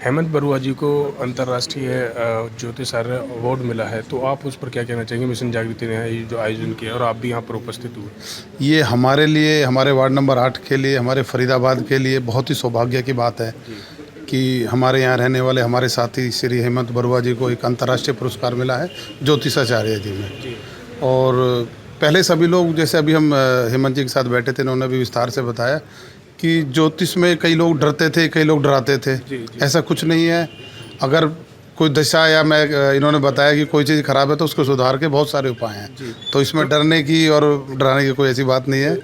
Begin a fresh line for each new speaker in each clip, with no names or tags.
हेमंत बरुआ जी को अंतर्राष्ट्रीय ज्योतिष आर्य अवार्ड मिला है, तो आप उस पर क्या कहना चाहेंगे? मिशन जागृति ने ये जो आयोजन किया और आप भी यहाँ पर उपस्थित हुए।
ये हमारे लिए, हमारे वार्ड नंबर 8 के लिए, हमारे फरीदाबाद के लिए बहुत ही सौभाग्य की बात है कि हमारे यहाँ रहने वाले हमारे साथी श्री हेमंत बरुआ जी को एक अंतर्राष्ट्रीय पुरस्कार मिला है ज्योतिषाचार्य जी में। और पहले सभी लोग, जैसे अभी हम हेमंत जी के साथ बैठे थे, उन्होंने भी विस्तार से बताया कि ज्योतिष में कई लोग डरते थे, कई लोग डराते थे। ऐसा कुछ नहीं है। अगर कोई दशा या इन्होंने बताया कि कोई चीज़ खराब है तो उसको सुधार के बहुत सारे उपाय हैं, तो इसमें डरने की और डराने की कोई ऐसी बात नहीं है।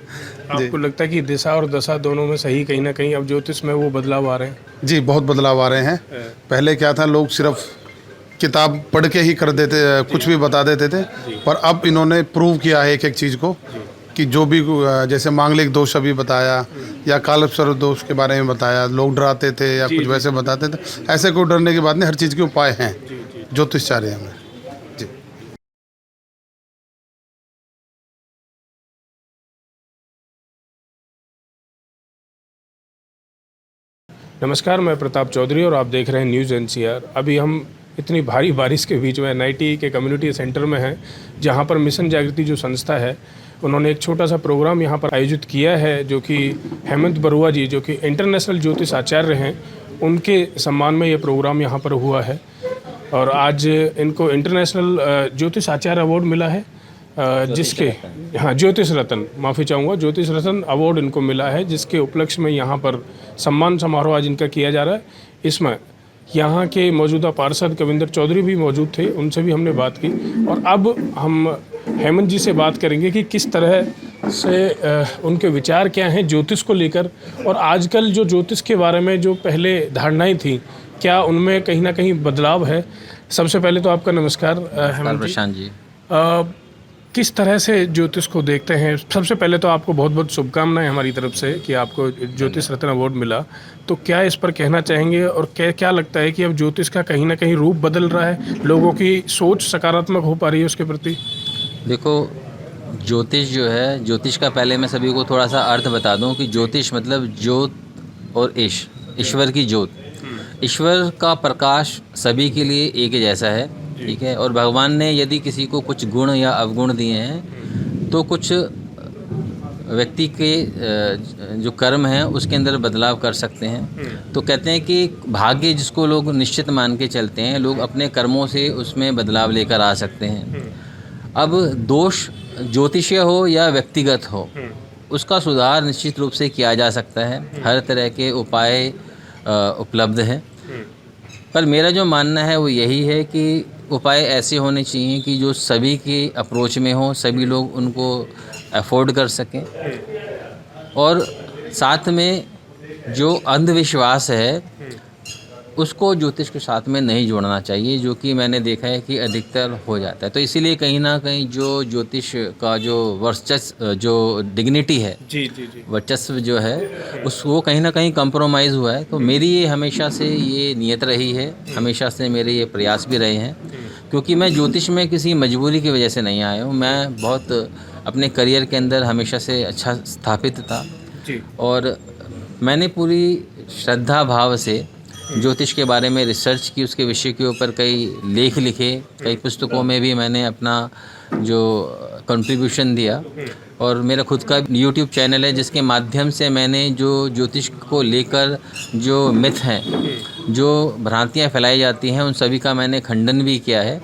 आपको लगता है कि दिशा और दशा दोनों में सही कहीं ना कहीं अब ज्योतिष में वो बदलाव आ रहे हैं?
जी, बहुत बदलाव आ रहे हैं। पहले क्या था, लोग सिर्फ किताब पढ़ के ही कर देते, कुछ भी बता देते थे, पर अब इन्होंने प्रूव किया है एक एक चीज़ को कि जो भी, जैसे मांगलिक दोष अभी बताया या कालसर्प दोष के बारे में बताया, लोग डराते थे या कुछ वैसे बताते थे, ऐसे कोई डरने की बात नहीं। हर चीज़ के उपाय हैं ज्योतिषाचार्य में। जी।
नमस्कार, मैं प्रताप चौधरी और आप देख रहे हैं न्यूज़ एनसीआर। अभी हम इतनी भारी बारिश के बीच में एनआईटी के कम्युनिटी सेंटर में हैं, जहां पर मिशन जागृति जो संस्था है, उन्होंने एक छोटा सा प्रोग्राम यहां पर आयोजित किया है, जो कि हेमंत बरुआ जी, जो कि इंटरनेशनल ज्योतिष आचार्य हैं, उनके सम्मान में ये प्रोग्राम यहां पर हुआ है। और आज इनको इंटरनेशनल ज्योतिष आचार्य अवार्ड मिला है, जिसके ज्योतिष रत्न, माफ़ी चाहूँगा, ज्योतिष रत्न अवार्ड इनको मिला है, जिसके उपलक्ष्य में यहाँ पर सम्मान समारोह आज इनका किया जा रहा है। इसमें यहाँ के मौजूदा पार्षद कविंदर चौधरी भी मौजूद थे, उनसे भी हमने बात की। और अब हम हेमंत जी से बात करेंगे कि किस तरह से उनके विचार क्या हैं ज्योतिष को लेकर, और आजकल जो ज्योतिष के बारे में जो पहले धारणाएं थी, क्या उनमें कहीं ना कहीं बदलाव है। सबसे पहले तो आपका नमस्कार हेमंत जी। किस तरह से ज्योतिष को देखते हैं? सबसे पहले तो आपको बहुत बहुत शुभकामनाएं हमारी तरफ से कि आपको ज्योतिष रत्न अवार्ड मिला। तो क्या इस पर कहना चाहेंगे, और क्या लगता है कि अब ज्योतिष का कहीं ना कहीं रूप बदल रहा है, लोगों की सोच सकारात्मक हो पा रही है उसके प्रति?
देखो, ज्योतिष जो है, ज्योतिष का पहले मैं सभी को थोड़ा सा अर्थ बता दूं कि ज्योतिष मतलब ज्योत और ईश्वर की ज्योत। ईश्वर का प्रकाश सभी के लिए एक ही जैसा है, ठीक है। और भगवान ने यदि किसी को कुछ गुण या अवगुण दिए हैं, तो कुछ व्यक्ति के जो कर्म हैं उसके अंदर बदलाव कर सकते हैं। तो कहते हैं कि भाग्य जिसको लोग निश्चित मान के चलते हैं, लोग अपने कर्मों से उसमें बदलाव लेकर आ सकते हैं। अब दोष ज्योतिषीय हो या व्यक्तिगत हो, उसका सुधार निश्चित रूप से किया जा सकता है। हर तरह के उपाय उपलब्ध हैं, पर मेरा जो मानना है वो यही है कि उपाय ऐसे होने चाहिए कि जो सभी के अप्रोच में हो, सभी लोग उनको अफोर्ड कर सकें। और साथ में जो अंधविश्वास है उसको ज्योतिष के साथ में नहीं जोड़ना चाहिए, जो कि मैंने देखा है कि अधिकतर हो जाता है। तो इसीलिए कहीं ना कहीं जो ज्योतिष का जो वर्चस्व, जो डिग्निटी है, वर्चस्व जो है, वो कहीं ना कहीं कंप्रोमाइज़ हुआ है। तो मेरी ये हमेशा से ये नियत रही है, हमेशा से मेरे ये प्रयास भी रहे हैं, क्योंकि मैं ज्योतिष में किसी मजबूरी की वजह से नहीं आया हूँ। मैं बहुत अपने करियर के अंदर हमेशा से अच्छा स्थापित था, और मैंने पूरी श्रद्धा भाव से ज्योतिष के बारे में रिसर्च की, उसके विषय के ऊपर कई लेख लिखे, कई पुस्तकों में भी मैंने अपना जो कंट्रीब्यूशन दिया। और मेरा खुद का यूट्यूब चैनल है, जिसके माध्यम से मैंने जो ज्योतिष को लेकर जो मिथ हैं, जो भ्रांतियाँ फैलाई जाती हैं, उन सभी का मैंने खंडन भी किया है।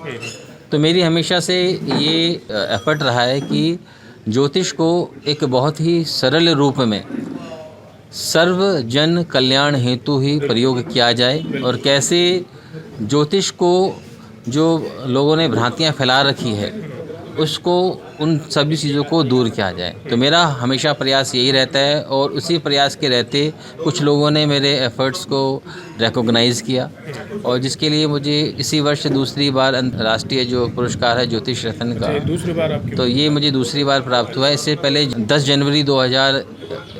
तो मेरी हमेशा से ये एफर्ट रहा है कि ज्योतिष को एक बहुत ही सरल रूप में सर्व जन कल्याण हेतु ही प्रयोग किया जाए, और कैसे ज्योतिष को जो लोगों ने भ्रांतियाँ फैला रखी है उसको, उन सभी चीज़ों को दूर किया जाए। तो मेरा हमेशा प्रयास यही रहता है, और उसी प्रयास के रहते कुछ लोगों ने मेरे एफर्ट्स को रिकॉग्नाइज़ किया, और जिसके लिए मुझे इसी वर्ष दूसरी बार अंतर्राष्ट्रीय जो पुरस्कार है ज्योतिष रत्न का,
दूसरी बार आपकी,
तो ये मुझे दूसरी बार प्राप्त हुआ है। इससे पहले 10 जनवरी 2021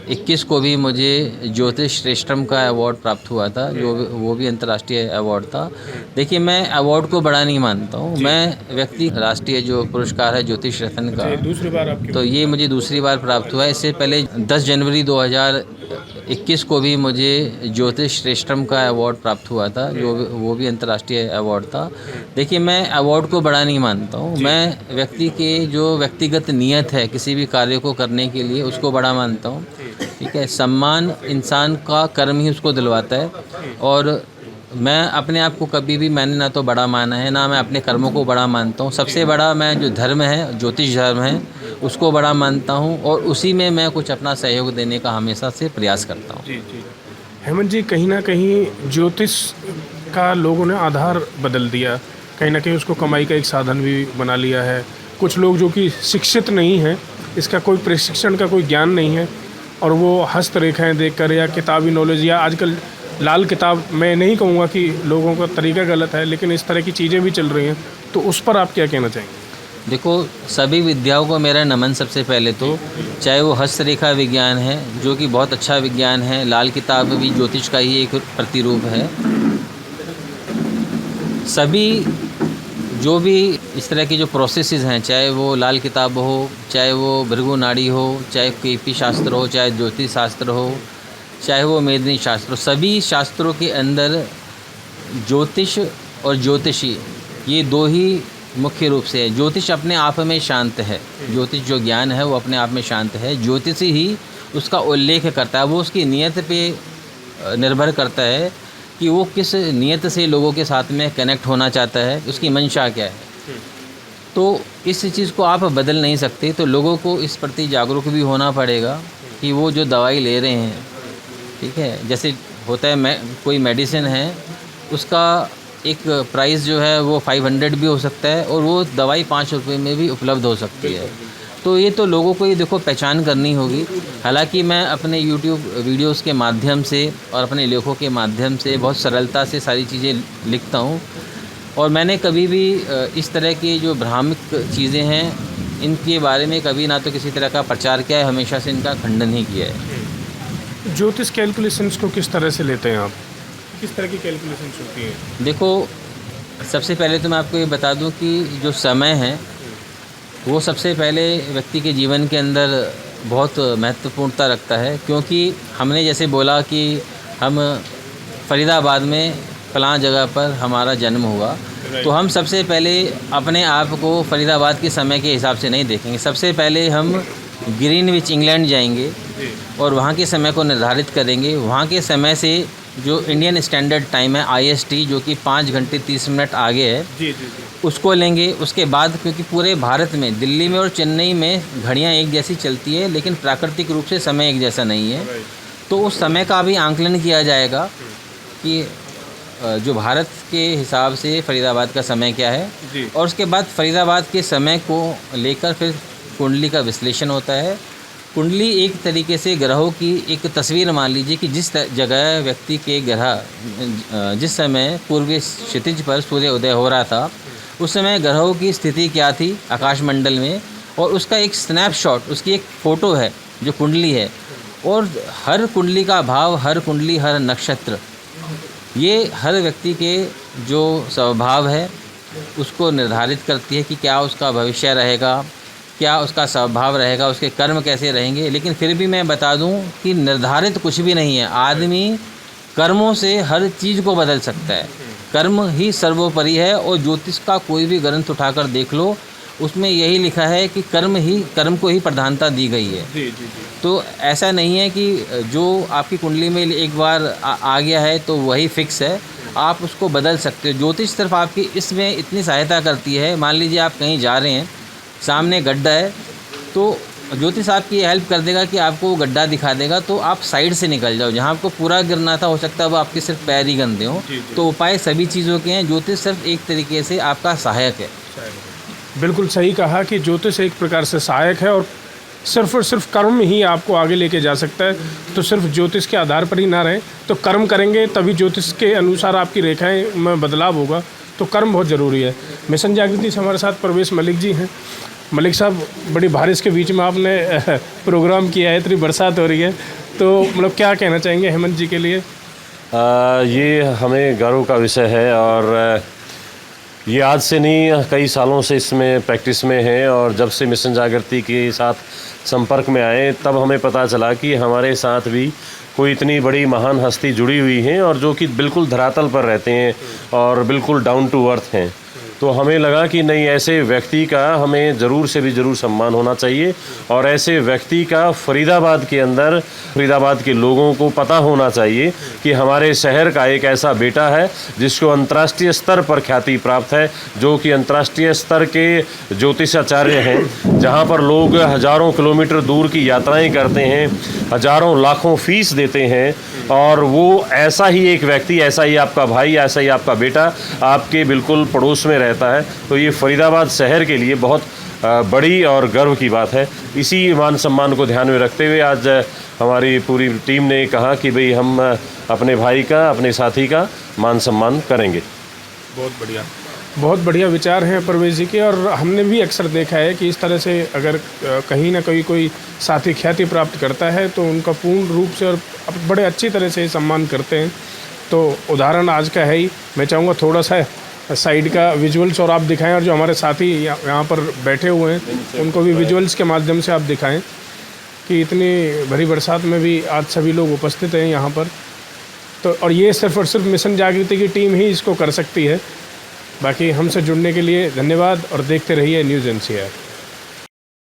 2021 को भी मुझे ज्योतिष श्रेष्ठम का अवार्ड प्राप्त हुआ था, जो वो भी अंतर्राष्ट्रीय अवार्ड था। देखिए, मैं अवार्ड को बड़ा नहीं मानता हूँ, मैं व्यक्ति राष्ट्रीय जो पुरस्कार है ज्योतिष रत्न का,
दूसरी बार आपकी
तो ये मुझे दूसरी बार प्राप्त हुआ है। इससे पहले 10 जनवरी 2021 को भी मुझे ज्योतिष श्रेष्ठम का अवार्ड प्राप्त हुआ था, जो वो भी अंतर्राष्ट्रीय अवार्ड था। देखिए, मैं अवार्ड को बड़ा नहीं मानता हूँ, मैं व्यक्ति के जो व्यक्तिगत नियत है किसी भी कार्य को करने के लिए, उसको बड़ा मानता हूँ। ठीक है, सम्मान इंसान का कर्म ही उसको दिलवाता है, और मैं अपने आप को कभी भी मैंने ना तो बड़ा माना है, ना मैं अपने कर्मों को बड़ा मानता हूँ। सबसे बड़ा मैं जो धर्म है, ज्योतिष धर्म है, उसको बड़ा मानता हूँ, और उसी में मैं कुछ अपना सहयोग देने का हमेशा से प्रयास करता हूँ।
जी। हेमंत जी, कहीं ना कहीं ज्योतिष का लोगों ने आधार बदल दिया, कहीं ना कहीं उसको कमाई का एक साधन भी बना लिया है। कुछ लोग जो कि शिक्षित नहीं हैं, इसका कोई प्रशिक्षण का कोई ज्ञान नहीं है, और वो हस्तरेखाएं देखकर या किताबी नॉलेज, या आजकल लाल किताब, मैं नहीं कहूँगा कि लोगों का तरीका गलत है, लेकिन इस तरह की चीज़ें भी चल रही हैं, तो उस पर आप क्या कहना चाहेंगे?
देखो, सभी विद्याओं को मेरा नमन। सबसे पहले तो चाहे वो हस्तरेखा विज्ञान है, जो कि बहुत अच्छा विज्ञान है, लाल किताब भी ज्योतिष का ही एक प्रतिरूप है। सभी जो भी इस तरह की जो प्रोसेसेस हैं, चाहे वो लाल किताब हो, चाहे वो भृगु नाड़ी हो, चाहे केपी शास्त्र हो, चाहे ज्योतिष शास्त्र हो, चाहे वो मेदिनी शास्त्र हो, सभी शास्त्रों के अंदर ज्योतिष और ज्योतिषी ये दो ही मुख्य रूप से है। ज्योतिष अपने आप में शांत है, ज्योतिष जो ज्ञान है वो अपने आप में शांत है। ज्योतिषी ही उसका उल्लेख करता है, वो उसकी नियत पे निर्भर करता है कि वो किस नियत से लोगों के साथ में कनेक्ट होना चाहता है, उसकी मंशा क्या है। तो इस चीज़ को आप बदल नहीं सकते, तो लोगों को इस प्रति जागरूक भी होना पड़ेगा कि वो जो दवाई ले रहे हैं, ठीक है, जैसे होता है कोई मेडिसिन है, उसका एक प्राइस जो है वो 500 भी हो सकता है, और वो दवाई 5 रुपये में भी उपलब्ध हो सकती है। तो ये तो लोगों को ये देखो पहचान करनी होगी। हालांकि मैं अपने YouTube वीडियोस के माध्यम से और अपने लेखों के माध्यम से बहुत सरलता से सारी चीज़ें लिखता हूँ, और मैंने कभी भी इस तरह की जो भ्रामक चीज़ें हैं, इनके बारे में कभी ना तो किसी तरह का प्रचार किया है, हमेशा से इनका खंडन ही किया है।
ज्योतिष कैलकुलेशंस को किस तरह से लेते हैं आप? किस तरह की कैलकुलेशंस होती हैं?
देखो, सबसे पहले तो मैं आपको ये बता दूं कि जो समय है वो सबसे पहले व्यक्ति के जीवन के अंदर बहुत महत्वपूर्णता रखता है, क्योंकि हमने जैसे बोला कि हम फरीदाबाद में फलां जगह पर हमारा जन्म हुआ, तो हम सबसे पहले अपने आप को फरीदाबाद के समय के हिसाब से नहीं देखेंगे। सबसे पहले हम ग्रीनविच इंग्लैंड जाएंगे और वहाँ के समय को निर्धारित करेंगे। वहाँ के समय से जो इंडियन स्टैंडर्ड टाइम है IST, जो कि 5 घंटे 30 मिनट आगे है,
जी।
उसको लेंगे। उसके बाद, क्योंकि पूरे भारत में दिल्ली में और चेन्नई में घड़ियाँ एक जैसी चलती है, लेकिन प्राकृतिक रूप से समय एक जैसा नहीं है, तो उस समय का भी आंकलन किया जाएगा कि जो भारत के हिसाब से फरीदाबाद का समय क्या है, और उसके बाद फरीदाबाद के समय को लेकर फिर कुंडली का विश्लेषण होता है। कुंडली एक तरीके से ग्रहों की एक तस्वीर मान लीजिए कि जिस जगह व्यक्ति के ग्रह जिस समय पूर्वी क्षितिज पर सूर्य उदय हो रहा था, उस समय ग्रहों की स्थिति क्या थी आकाशमंडल में, और उसका एक स्नैपशॉट, उसकी एक फ़ोटो है जो कुंडली है। और हर कुंडली का भाव, हर कुंडली, हर नक्षत्र, ये हर व्यक्ति के जो स्वभाव है उसको निर्धारित करती है कि क्या उसका भविष्य रहेगा, क्या उसका स्वभाव रहेगा, उसके कर्म कैसे रहेंगे। लेकिन फिर भी मैं बता दूं कि निर्धारित कुछ भी नहीं है। आदमी कर्मों से हर चीज़ को बदल सकता है, कर्म ही सर्वोपरि है। और ज्योतिष का कोई भी ग्रंथ उठाकर देख लो, उसमें यही लिखा है कि कर्म को ही प्रधानता दी गई है।
जी।
तो ऐसा नहीं है कि जो आपकी कुंडली में एक बार आ गया है तो वही फिक्स है, आप उसको बदल सकते हो। ज्योतिष सिर्फ आपकी इसमें इतनी सहायता करती है, मान लीजिए आप कहीं जा रहे हैं, सामने गड्ढा है, तो ज्योतिष आपकी हेल्प कर देगा कि आपको वो गड्ढा दिखा देगा, तो आप साइड से निकल जाओ। जहाँ आपको पूरा गिरना था, हो सकता है वो आपके सिर्फ पैर ही गंदे हों। तो उपाय सभी चीज़ों के हैं, ज्योतिष सिर्फ एक तरीके से आपका सहायक है।
बिल्कुल सही कहा कि ज्योतिष एक प्रकार से सहायक है, और सिर्फ और सिर्फ कर्म ही आपको आगे लेके जा सकता है। तो सिर्फ ज्योतिष के आधार पर ही ना रहें, तो कर्म करेंगे तभी ज्योतिष के अनुसार आपकी रेखाएं में बदलाव होगा। तो कर्म बहुत ज़रूरी है। मिशन जागृति से हमारे साथ परवेश मलिक जी हैं। मलिक साहब, बड़ी बारिश के बीच में आपने प्रोग्राम किया है, इतनी बरसात हो रही है, तो मतलब क्या कहना चाहेंगे हेमंत जी के लिए?
ये हमें गर्व का विषय है और ये आज से नहीं, कई सालों से इसमें प्रैक्टिस में है। और जब से मिशन जागृति के साथ संपर्क में आए तब हमें पता चला कि हमारे साथ भी कोई इतनी बड़ी महान हस्ती जुड़ी हुई हैं और जो कि बिल्कुल धरातल पर रहते हैं और बिल्कुल डाउन टू अर्थ हैं। तो हमें लगा कि नहीं, ऐसे व्यक्ति का हमें ज़रूर से भी ज़रूर सम्मान होना चाहिए और ऐसे व्यक्ति का फरीदाबाद के अंदर, फरीदाबाद के लोगों को पता होना चाहिए कि हमारे शहर का एक ऐसा बेटा है जिसको अंतर्राष्ट्रीय स्तर पर ख्याति प्राप्त है, जो कि अंतर्राष्ट्रीय स्तर के ज्योतिषाचार्य हैं, जहां पर लोग हज़ारों किलोमीटर दूर की यात्राएं करते हैं, हज़ारों लाखों फीस देते हैं और वो ऐसा ही एक व्यक्ति, ऐसा ही आपका भाई, ऐसा ही आपका बेटा आपके बिल्कुल पड़ोस में रहता है। तो ये फरीदाबाद शहर के लिए बहुत बड़ी और गर्व की बात है। इसी मान सम्मान को ध्यान में रखते हुए आज हमारी पूरी टीम ने कहा कि भाई हम अपने भाई का, अपने साथी का मान सम्मान करेंगे।
बहुत बढ़िया विचार हैं परवेज़ जी के। और हमने भी अक्सर देखा है कि इस तरह से अगर कहीं ना कहीं कोई साथी ख्याति प्राप्त करता है तो उनका पूर्ण रूप से और बड़े अच्छी तरह से सम्मान करते हैं। तो उदाहरण आज का है ही। मैं चाहूँगा थोड़ा सा साइड का विजुअल्स और आप दिखाएं, और जो हमारे साथी यहाँ पर बैठे हुए हैं उनको भी विजुअल्स के माध्यम से आप दिखाएं कि इतनी भरी बरसात में भी आज सभी लोग उपस्थित हैं यहाँ पर। तो और ये सिर्फ और सिर्फ मिशन जागृति की टीम ही इसको कर सकती है। बाकी हमसे जुड़ने के लिए धन्यवाद और देखते रहिए न्यूज़ NCR।